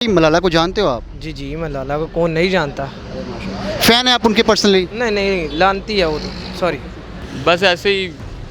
मलाला को जानते हो आप? जी जी, मलाला को कौन नहीं जानता। फैन है आप उनके पर्सनली? नहीं नहीं, लानती है वो तो, सॉरी। बस ऐसे ही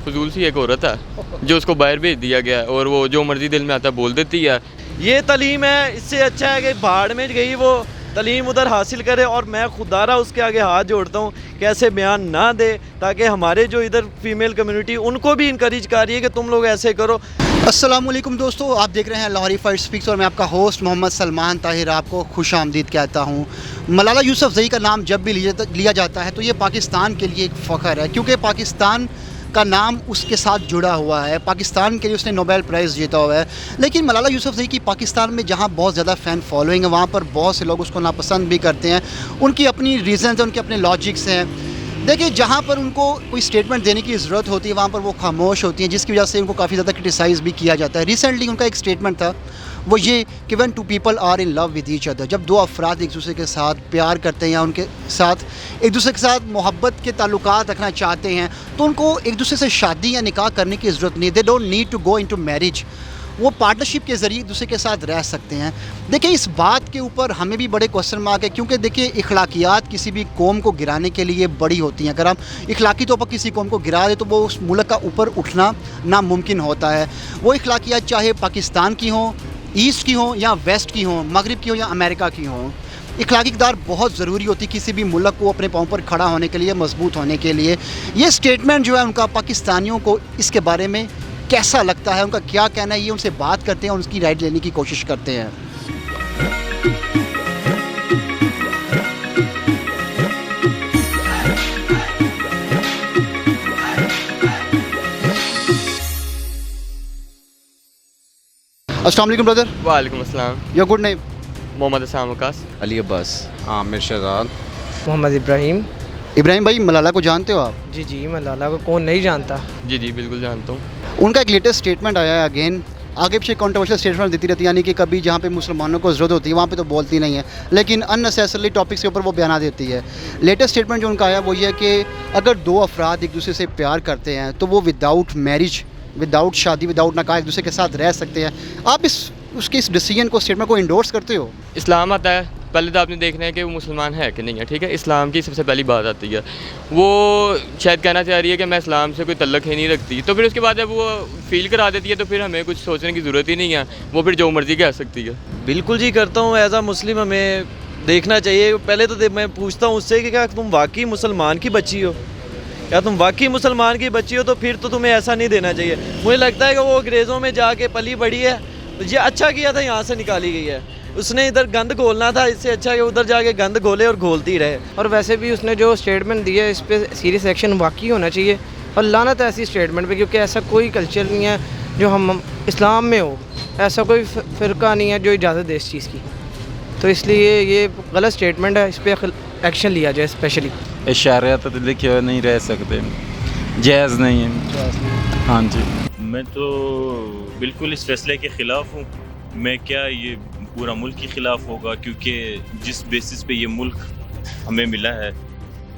फजूल सी एक औरत है जो उसको बाहर भेज दिया गया और वो जो मर्जी दिल में आता बोल देती है। ये तालीम है, इससे अच्छा है कि भाड़ में गई वो तालीम उधर हासिल करे। और मैं खुदारा उसके आगे हाथ जोड़ता हूँ कि ऐसे बयान ना दे, ताकि हमारे जो इधर फीमेल कम्युनिटी उनको भी इनकरेज कर रही है कि तुम लोग ऐसे करो। अस्सलामुअलैकुम दोस्तों, आप देख रहे हैं लाहौरी फर्स्ट स्पीक्स और मैं आपका होस्ट मोहम्मद सलमान ताहिर आपको खुश आमदीद कहता हूँ। मलाला यूसुफ़ज़ई का नाम जब भी लिया जाता है तो ये पाकिस्तान के लिए एक फ़ख्र है, क्योंकि पाकिस्तान का नाम उसके साथ जुड़ा हुआ है। पाकिस्तान के लिए उसने नोबेल प्राइज़ जीता हुआ है। लेकिन मलाला यूसुफ़ज़ई की पाकिस्तान में जहाँ बहुत ज़्यादा फ़ैन फॉलोइंग है, वहाँ पर बहुत से लोग उसको नापसंद भी करते हैं। उनकी अपनी रीज़न्स हैं, उनके अपने लॉजिक्स हैं। देखिए, जहाँ पर उनको कोई स्टेटमेंट देने की ज़रूरत होती है वहाँ पर वो खामोश होती हैं, जिसकी वजह से उनको काफ़ी ज़्यादा क्रिटिसाइज़ भी किया जाता है। रिसेंटली उनका एक स्टेटमेंट था, वो ये कि when two people are in love with each other, जब दो अफराद एक दूसरे के साथ प्यार करते हैं या उनके साथ एक दूसरे के साथ मोहब्बत के ताल्लुकात रखना चाहते हैं, तो उनको एक दूसरे से शादी या निकाह करने की ज़रूरत नहीं। They don't need to go into marriage. वो पार्टनरशिप के ज़रिए एक दूसरे के साथ रह सकते हैं। देखिए, इस बात के ऊपर हमें भी बड़े क्वेश्चन मार्क है, क्योंकि देखिए इखलाकियात किसी भी कौम को गिराने के लिए बड़ी होती हैं। अगर हम इखलाकी तौर पर किसी कौम को गिरा दें तो वो उस मुल्क का ऊपर उठना नामुमकिन होता है। वो इखलाकियात चाहे पाकिस्तान की हों, ईस्ट की हों या वेस्ट की हों, मगरिब की हों या अमेरिका की हों, इखलाकी इक़दार बहुत ज़रूरी होती है किसी भी मुल्क को अपने पाँव पर खड़ा होने के लिए, मजबूत होने के लिए। ये स्टेटमेंट जो है उनका, पाकिस्तानियों को इसके बारे में कैसा लगता है, उनका क्या कहना है, ये उनसे बात करते हैं और उसकी राइट लेने की कोशिश करते हैं। अस्सलाम वालेकुम ब्रदर। वालेकुम अस्सलाम। Your good name? Mohammad Asam Waqas. Ali Abbas, Aamir Shahzad, Mohammad Ibrahim. Ibrahim भाई, मलाला को जानते हो आप? जी जी, मलाला को कौन नहीं जानता। जी जी बिल्कुल जानता हूँ। उनका एक लेटेस्ट स्टेटमेंट आया है अगेन। आगे पीछे कंट्रोवर्शियल स्टेटमेंट देती रहती है, यानी कि कभी जहाँ पे मुसलमानों को ज़रूरत होती है वहाँ पे तो बोलती नहीं है, लेकिन अननेसेसरली टॉपिक्स के ऊपर वो बयान देती है। लेटेस्ट स्टेटमेंट जो उनका आया वो ये है कि अगर दो अफराद एक दूसरे से प्यार करते हैं तो वो विदाउट मैरिज, विदाउट शादी, विदाउट निकाह एक दूसरे के साथ रह सकते हैं। आप उसके इस डिसीजन को, स्टेटमेंट को इंडोर्स करते हो? इस्लाम आता है, पहले तो आपने देखना है कि वो मुसलमान है कि नहीं है, ठीक है। इस्लाम की सबसे पहली बात आती है, वो शायद कहना चाह रही है कि मैं इस्लाम से कोई तल्लक ही नहीं रखती। तो फिर उसके बाद जब वो फील करा देती है तो फिर हमें कुछ सोचने की ज़रूरत ही नहीं है, वो फिर जो मर्ज़ी कह सकती है। बिल्कुल जी करता हूँ। एज आ मुस्लिम हमें देखना चाहिए। पहले तो मैं पूछता हूँ उससे कि क्या तुम वाकई मुसलमान की बच्ची हो, क्या तुम वाकई मुसलमान की बच्ची हो, तो फिर तो तुम्हें ऐसा नहीं देना चाहिए। मुझे लगता है कि वो अंग्रेज़ों में जाके पली बड़ी है, ये अच्छा किया था यहाँ से निकाली गई है। उसने इधर गंद घोलना था, इससे अच्छा है उधर जाके गंद घोले और घोलती रहे। और वैसे भी उसने जो स्टेटमेंट दी है इस पर सीरियस एक्शन वाकई होना चाहिए, और लानत है ऐसी स्टेटमेंट पे, क्योंकि ऐसा कोई कल्चर नहीं है जो हम इस्लाम में हो, ऐसा कोई फ़िरका नहीं है जो इजाज़त दे इस चीज़ की। तो इसलिए ये गलत स्टेटमेंट है, इस पर एक्शन लिया जाए। स्पेशली शरियत तो लिखे हुए नहीं रह सकते, जायज़ नहीं है। हाँ जी, मैं तो बिल्कुल इस फैसले के ख़िलाफ़ हूँ। मैं क्या, ये पूरा मुल्क के ख़िलाफ़ होगा, क्योंकि जिस बेसिस पे ये मुल्क हमें मिला है,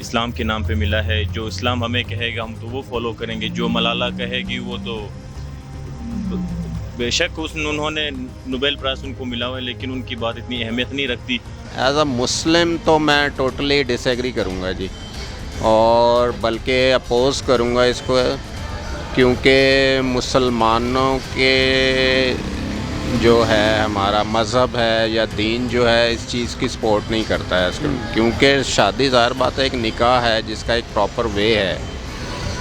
इस्लाम के नाम पे मिला है। जो इस्लाम हमें कहेगा हम तो वो फॉलो करेंगे, जो मलाला कहेगी वो तो बेशक उन्होंने नोबेल प्राइज़ उनको मिला हुआ है, लेकिन उनकी बात इतनी अहमियत नहीं रखती। एज अ मुस्लिम तो मैं टोटली डिसएग्री करूँगा जी, और बल्कि अपोज़ करूँगा इसको, क्योंकि मुसलमानों के जो है हमारा मज़हब है या दीन जो है इस चीज़ की सपोर्ट नहीं करता है इसको। क्योंकि शादी ज़ाहिर बात है एक निकाह है जिसका एक प्रॉपर वे है,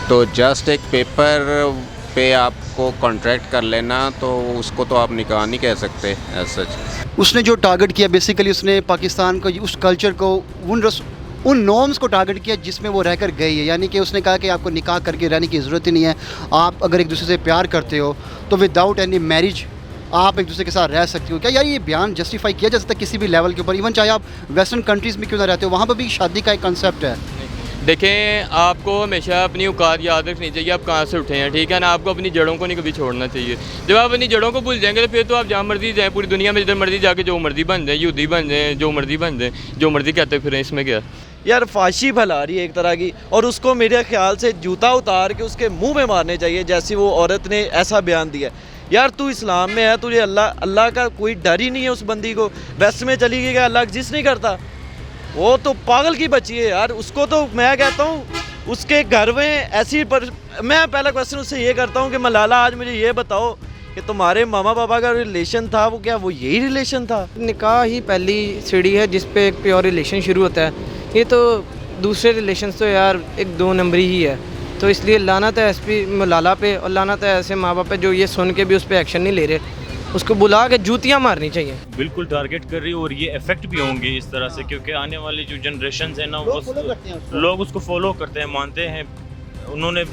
तो जस्ट एक पेपर पे आपको कॉन्ट्रैक्ट कर लेना तो उसको तो आप निकाह नहीं कह सकते एज सच। उसने जो टारगेट किया बेसिकली, उसने पाकिस्तान को, उस कल्चर को, उन नॉर्म्स को टारगेट किया जिसमें वो रहकर गई है। यानी कि उसने कहा कि आपको निकाह करके रहने की ज़रूरत ही नहीं है, आप अगर एक दूसरे से प्यार करते हो तो विदाउट एनी मैरिज आप एक दूसरे के साथ रह सकते हो। क्या यार ये बयान जस्टिफाई किया जा सकता है किसी भी लेवल के ऊपर? इवन चाहे आप वेस्टर्न कंट्रीज़ में क्यों ना रहते हो, वहाँ पर भी शादी का एक कंसेप्ट है। देखें, आपको हमेशा अपनी औकात याद रखनी चाहिए, आप कहाँ से उठे हैं, ठीक है ना। आपको अपनी जड़ों को नहीं कभी छोड़ना चाहिए। जब आप अपनी जड़ों को भूल जाएंगे तो फिर तो आप जहाँ मर्जी जाएँ, पूरी दुनिया में जिधर मर्जी जाके जो मर्जी बन जाए, यहूदी बन जाए, जो मर्जी बन जाए, जो मर्जी कहते फिर इसमें क्या यार फाशी फैला रही है एक तरह की, और उसको मेरे ख्याल से जूता उतार के उसके मुंह में मारने चाहिए, जैसी वो औरत ने ऐसा बयान दिया। यार तू इस्लाम में है, तुझे अल्लाह का कोई डर ही नहीं है। उस बंदी को वेस्ट में चली गई, अल्लाह एग्जिस्ट नहीं करता? वो तो पागल की बच्ची है यार। उसको तो मैं कहता हूँ उसके घर में ऐसी मैं पहला क्वेश्चन उससे ये करता हूँ कि मलाला आज मुझे ये बताओ कि तुम्हारे मामा पापा का रिलेशन था वो क्या वो यही रिलेशन था? निकाह ही पहली सीढ़ी है जिस पे एक प्योर रिलेशन शुरू होता है। ये तो दूसरे रिलेशन तो यार एक 2 नंबरी ही है। तो इसलिए लानत है एसपी मलाला पे और लानत है ऐसे माँ बाप पे जो ये सुन के भी उस पर एक्शन नहीं ले रहे। उसको बुला के जूतियाँ मारनी चाहिए। बिल्कुल टारगेट कर रही है और ये इफेक्ट भी होंगे इस तरह से, क्योंकि आने वाली जो जनरेशन है ना लोग उसको फॉलो करते हैं, मानते हैं। उन्होंने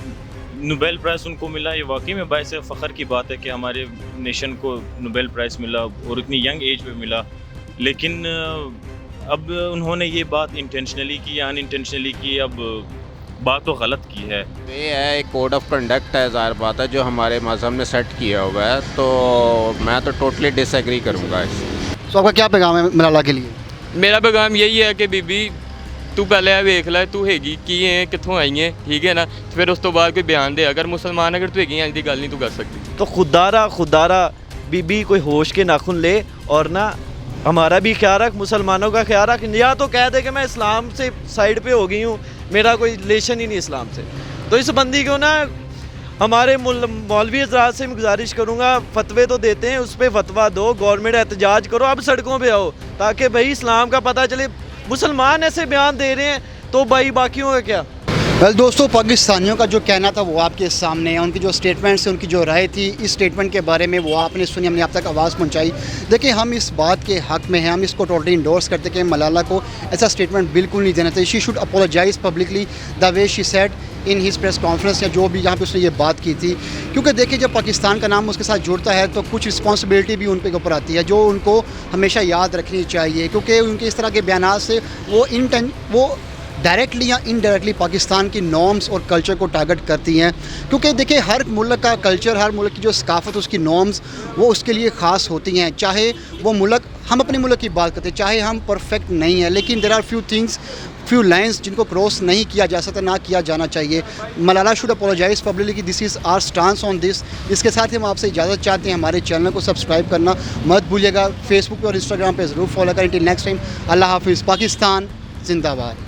नोबेल प्राइज़ उनको मिला, ये वाकई में बायस फ़ख्र की बात है कि हमारे नेशन को नोबेल प्राइज़ मिला और इतनी यंग एज पे मिला। लेकिन अब उन्होंने ये बात इंटेंशनली की या अनइंटेंशनली की, अब बात तो गलत की है। ये है एक कोड ऑफ कंडक्ट है, ज़ाहिर बात है, जो हमारे मज़हब ने सेट किया हुआ है, तो मैं तो टोटली डिसएग्री करूँगा इससे। तो आपका क्या पैगाम है मलाला के लिए? मेरा पैगाम यही है कि बीबी तू पहले आ वेख लै तू हैगी की है कित्थों आई है, ठीक है ना, फिर उस तो बाद कोई बयान दे। अगर मुसलमान अगर तू हैगी इंज दी गल नहीं तू कर सकती। तो खुदारा बीबी कोई होश के नाखून ले और ना हमारा भी ख्याल रख, मुसलमानों का ख्याल रख। या तो कह दे कि मैं इस्लाम से साइड पे हो गई हूँ, मेरा कोई रिलेशन ही नहीं इस्लाम से। तो इस बंदी को ना हमारे मौलवी हज़रात से मैं गुजारिश करूँगा, फतवे तो देते हैं, उस पर फतवा दो, गवर्नमेंट एहतजाज करो, अब सड़कों पे आओ ताकि भाई इस्लाम का पता चले। मुसलमान ऐसे बयान दे रहे हैं तो भाई बाकियों का क्या? वेल दोस्तों, पाकिस्तानियों का जो कहना था वो आपके सामने है। उनकी जो स्टेटमेंट्स, उनकी जो राय थी इस स्टेटमेंट के बारे में वो आपने सुनी, हमने आप तक आवाज़ पहुंचाई। देखिए, हम इस बात के हक़ में हैं, हम इसको टोटली इंडोर्स करते कि मलाला को ऐसा स्टेटमेंट बिल्कुल नहीं देना चाहिए। She should apologise publicly the way she said in his press conference, या जो भी यहाँ पे उसने ये बात की थी। क्योंकि देखिए, जब पाकिस्तान का नाम उसके साथ जुड़ता है तो कुछ रिस्पॉन्सिबिलिटी भी उन पे ऊपर आती है जो उनको हमेशा याद रखनी चाहिए। क्योंकि उनके इस तरह के बयान से वो डायरेक्टली या इनडायरेक्टली पाकिस्तान की नॉर्म्स और कल्चर को टारगेट करती हैं। क्योंकि देखिए, हर मुल्क का कल्चर, हर मुल्क की जो सकाफ़त, उसकी नॉर्म्स वो उसके लिए ख़ास होती हैं। चाहे वो मुल्क, हम अपने मुल्क की बात करते हैं, चाहे हम परफेक्ट नहीं हैं, लेकिन देयर आर फ्यू लाइंस जिनको क्रॉस नहीं किया जा सकता, ना किया जाना चाहिए। Malala should apologise publicly, this is our stance on this. इसके साथ ही हम आपसे इजाज़त चाहते हैं। हमारे चैनल को सब्सक्राइब करना मत भूलिएगा। फेसबुक पर और इंस्टाग्राम पर ज़रूर फॉलो करें। टिल नेक्स्ट टाइम, अल्लाह हाफिज़। पाकिस्तान जिंदाबाद।